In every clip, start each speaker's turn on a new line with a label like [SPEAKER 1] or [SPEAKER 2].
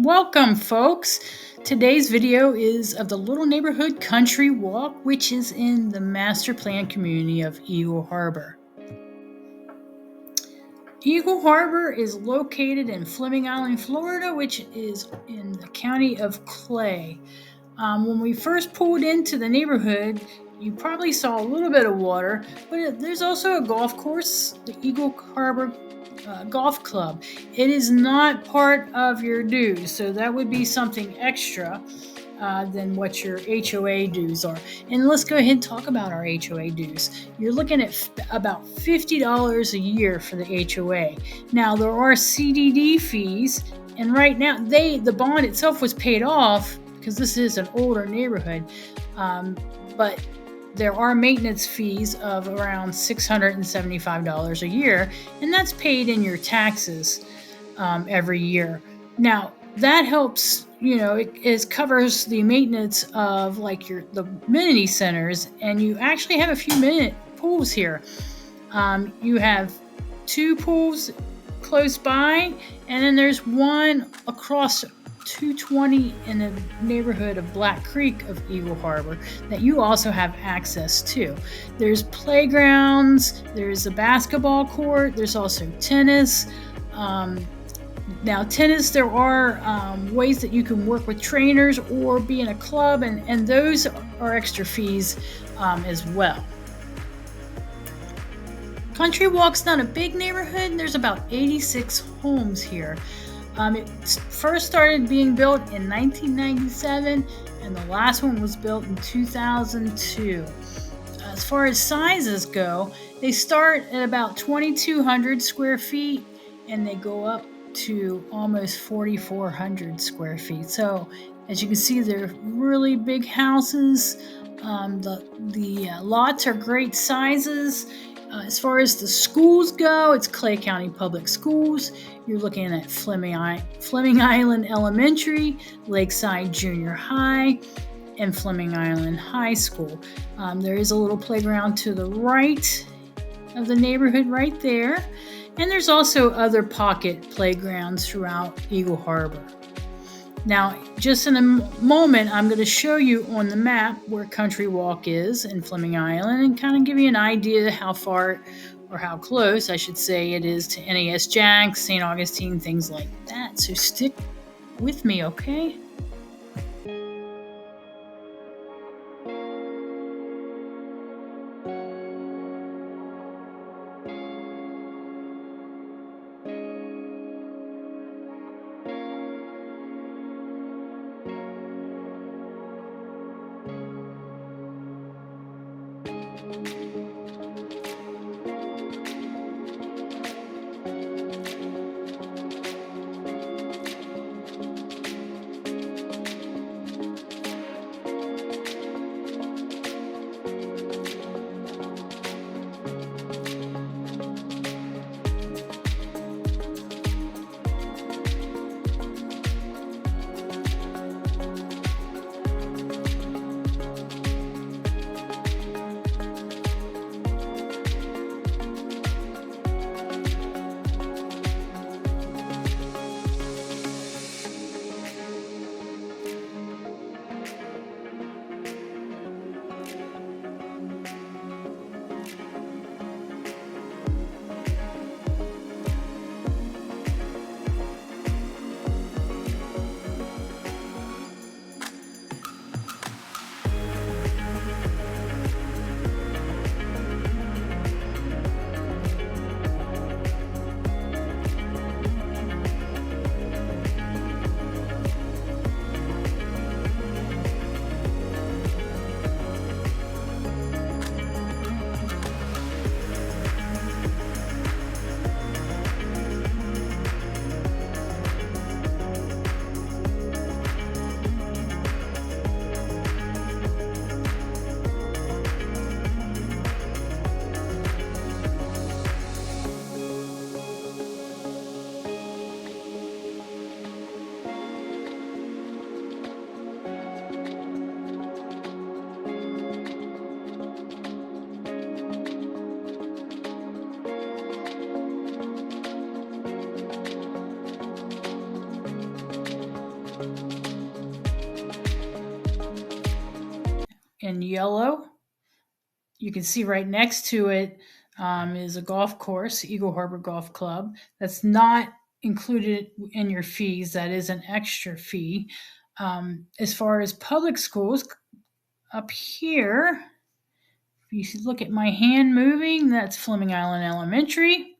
[SPEAKER 1] Welcome, folks. Today's video is of the little neighborhood Country Walk, which is in the master plan community of Eagle Harbor. Eagle Harbor is located in Fleming Island, Florida, which is in the county of Clay. When we first pulled into the neighborhood, you probably saw a little bit of water, but there's also a golf course, the Eagle Harbor Golf Club. It is not part of your dues, so that would be something extra than what your HOA dues are. And let's go ahead and talk about our HOA dues. You're looking at about $50 a year for the HOA. Now, there are CDD fees, and right now the bond itself was paid off because this is an older neighborhood, but there are maintenance fees of around $675 a year, and that's paid in your taxes every year. Now, that helps, it covers the maintenance of like the amenity centers, and you actually have a few pools here. You have 2 pools close by, and then there's one across 220 in the neighborhood of Black Creek of Eagle Harbor that you also have access to. There's playgrounds, there's a basketball court, there's also tennis. Now, tennis, there are ways that you can work with trainers or be in a club, and those are extra fees as well. Country Walk's not a big neighborhood. There's about 86 homes here. It first started being built in 1997, and the last one was built in 2002. As far as sizes go, they start at about 2,200 square feet, and they go up to almost 4,400 square feet. So, as you can see, they're really big houses. The lots are great sizes. As far as the schools go, it's Clay County Public Schools. You're looking at Fleming Island Elementary, Lakeside Junior High, and Fleming Island High School. There is a little playground to the right of the neighborhood right there. And there's also other pocket playgrounds throughout Eagle Harbor. Now, just in a moment, I'm going to show you on the map where Country Walk is in Fleming Island and kind of give you an idea how far, or how close, I should say, it is to NAS Jack, St. Augustine, things like that. So stick with me, okay? in yellow. You can see right next to it is a golf course, Eagle Harbor Golf Club. That's not included in your fees. That is an extra fee. As far as public schools, up here, if you look at my hand moving, that's Fleming Island Elementary.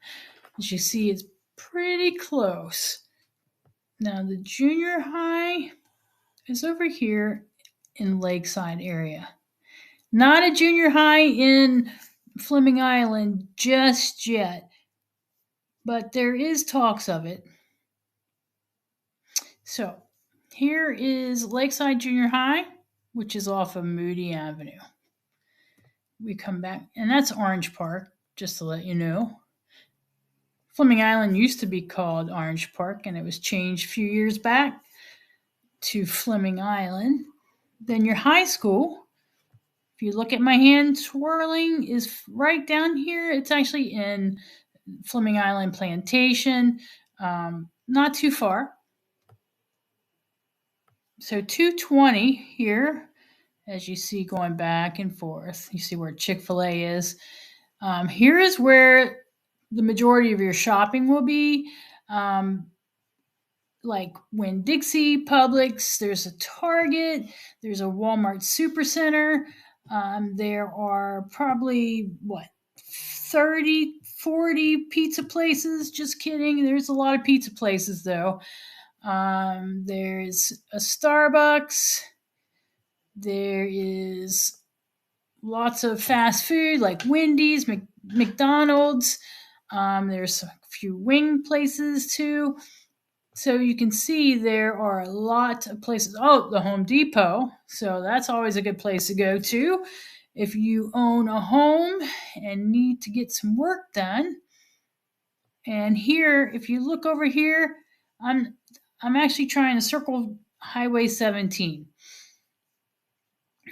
[SPEAKER 1] As you see, it's pretty close. Now, the junior high is over here in Lakeside area. Not a junior high in Fleming Island just yet, but there is talks of it. So here is Lakeside Junior High, which is off of Moody Avenue. We come back, and that's Orange Park, just to let you know. Fleming Island used to be called Orange Park, and it was changed a few years back to Fleming Island. Then your high school, if you look at my hand swirling, is right down here. It's actually in Fleming Island Plantation, not too far. So 220 here, as you see going back and forth. You see where Chick-fil-A is. Here is where the majority of your shopping will be. Like Winn-Dixie, Publix, there's a Target, there's a Walmart Supercenter. There are probably, 30, 40 pizza places. Just kidding. There's a lot of pizza places, though. There's a Starbucks. There is lots of fast food like Wendy's, McDonald's. There's a few wing places, too. So you can see there are a lot of places. Oh, the Home Depot. So that's always a good place to go to if you own a home and need to get some work done. And here, if you look over here, I'm actually trying to circle Highway 17.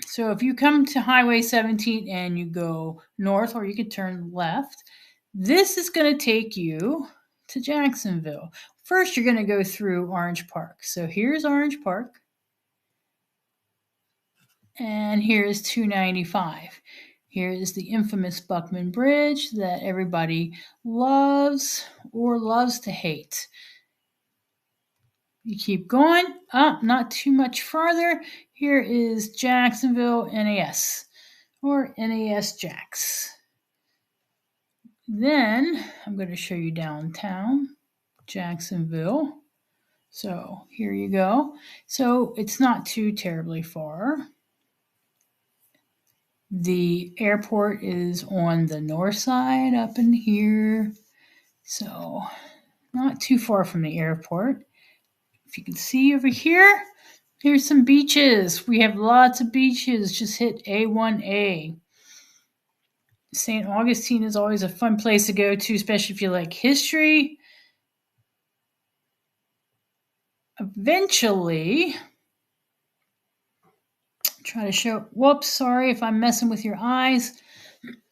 [SPEAKER 1] So if you come to Highway 17 and you go north, or you can turn left, this is going to take you to Jacksonville. First, you're going to go through Orange Park. So here's Orange Park. And here's 295. Here is the infamous Buckman Bridge that everybody loves or loves to hate. You keep going up, not too much farther. Here is Jacksonville NAS, or NAS Jax. Then I'm going to show you downtown Jacksonville. So here you go. So it's not too terribly far. The airport is on the north side up in here. So not too far from the airport. If you can see over here, here's some beaches. We have lots of beaches. Just hit A1A. St. Augustine is always a fun place to go to, especially if you like history. Eventually, try to show, whoops, sorry if I'm messing with your eyes.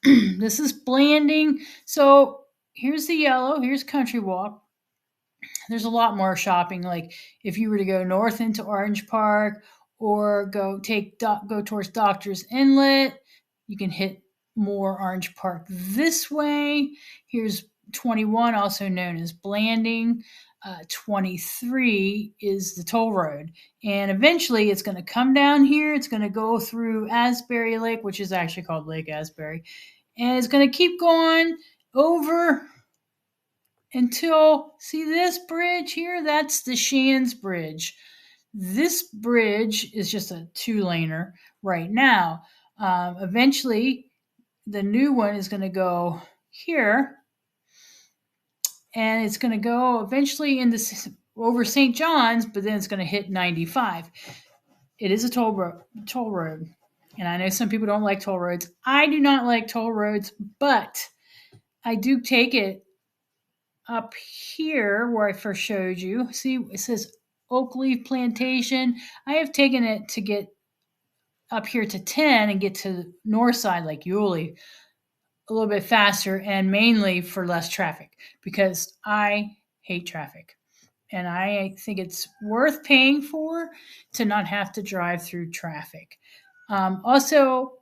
[SPEAKER 1] This is Blanding. So here's the yellow, here's Country Walk. There's a lot more shopping. Like if you were to go north into Orange Park or go towards Doctor's Inlet, you can hit more Orange Park this way. Here's 21, also known as Blanding. 23 is the toll road. And eventually it's going to come down here. It's going to go through Asbury Lake, which is actually called Lake Asbury. And it's going to keep going over until, see this bridge here? That's the Shands Bridge. This bridge is just a 2-laner right now. Eventually, the new one is going to go here. And it's going to go eventually over St. John's, but then it's going to hit 95. It is a toll road. And I know some people don't like toll roads. I do not like toll roads, but I do take it up here where I first showed you. See, it says Oak Leaf Plantation. I have taken it to get up here to 10 and get to the north side like Yulee a little bit faster, and mainly for less traffic, because I hate traffic. And I think it's worth paying for to not have to drive through traffic. Also,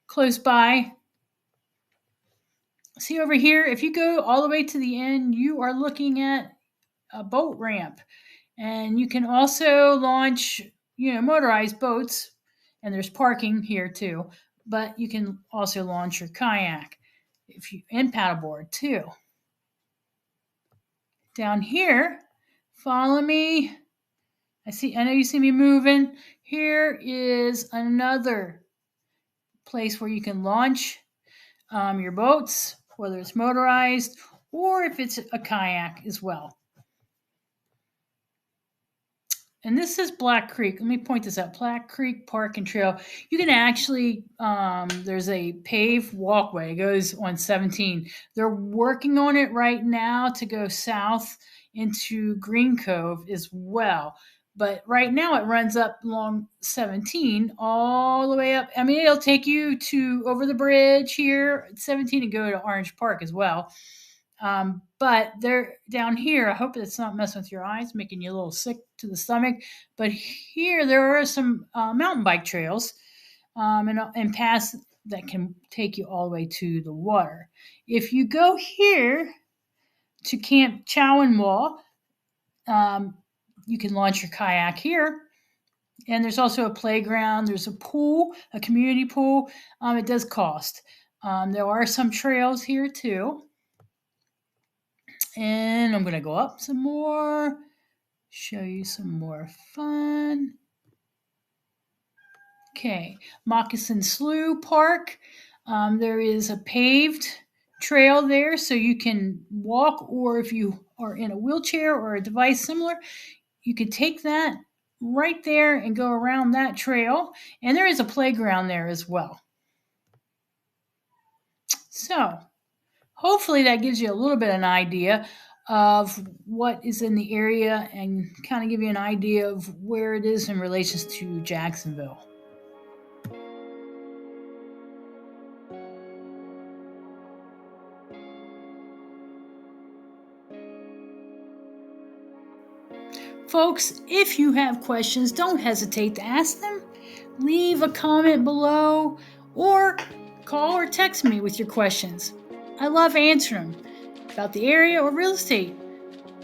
[SPEAKER 1] close by, see over here, if you go all the way to the end, you are looking at a boat ramp. And you can also launch, motorized boats, and there's parking here too. But you can also launch your kayak and paddleboard too. Down here, follow me. I know you see me moving. Here is another place where you can launch your boats, whether it's motorized or if it's a kayak as well. And this is Black Creek. Let me point this out. Black Creek Park and Trail. You can actually, there's a paved walkway. It goes on 17. They're working on it right now to go south into Green Cove as well. But right now it runs up along 17 all the way up. I mean, it'll take you to over the bridge here at 17 and go to Orange Park as well. But they're down here. I hope it's not messing with your eyes, making you a little sick to the stomach. But here there are some mountain bike trails and paths that can take you all the way to the water. If you go here to Camp Chowanwall, you can launch your kayak here. And there's also a playground. There's a pool, a community pool. It does cost. There are some trails here too. And I'm going to go up some more, show you some more fun. Okay, Moccasin Slough Park. There is a paved trail there, so you can walk, or if you are in a wheelchair or a device similar, you can take that right there and go around that trail. And there is a playground there as well. So, hopefully that gives you a little bit of an idea of what is in the area and kind of give you an idea of where it is in relation to Jacksonville. Folks, if you have questions, don't hesitate to ask them. Leave a comment below or call or text me with your questions. I love answering them about the area or real estate,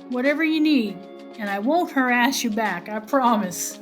[SPEAKER 1] whatever you need, and I won't harass you back, I promise.